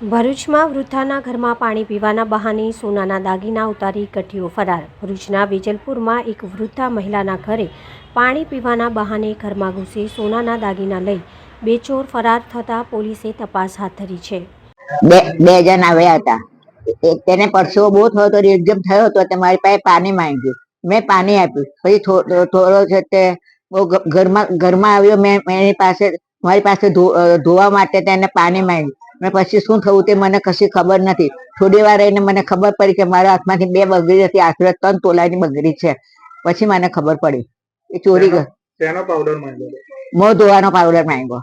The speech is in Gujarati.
ભરૂચમાં વૃદ્ધાના ઘરમાં પાણી પીવાના બહાને સોનાના દાગીના ઉતારી કઠીઓ ફરાર. ભરૂચના વેજલપુરમાં એક વૃદ્ધા મહિલાના ઘરે પાણી પીવાના બહાને ઘરમાં ઘૂસી સોનાના દાગીના લઈ બે ચોર ફરાર થતા પોલીસે તપાસ હાથ ધરી છે. બે જણ આવ્યા હતા. તેને પરસેવો બહુ થયો હતો, એકદમ થયો હતો. મારી પાસે પાણી માંગ્યું, મેં પાણી આપ્યું. પછી થોડો છે તે ઘરમાં આવ્યો. મેં એની પાસે મારી પાસે ધોવા માટે તેને પાણી માંગ્યું. મેં પછી શું થયું તે મને કશી ખબર નથી. થોડી વાર રહીને મને ખબર પડી કે મારા હાથમાંથી બે બગડી હતી, આશરે 3 તોલાની બગડી છે. પછી મને ખબર પડી એ ચોરી. શેનો પાવડર માંગ્યો? મોં ધોવાનો પાવડર માંગ્યો.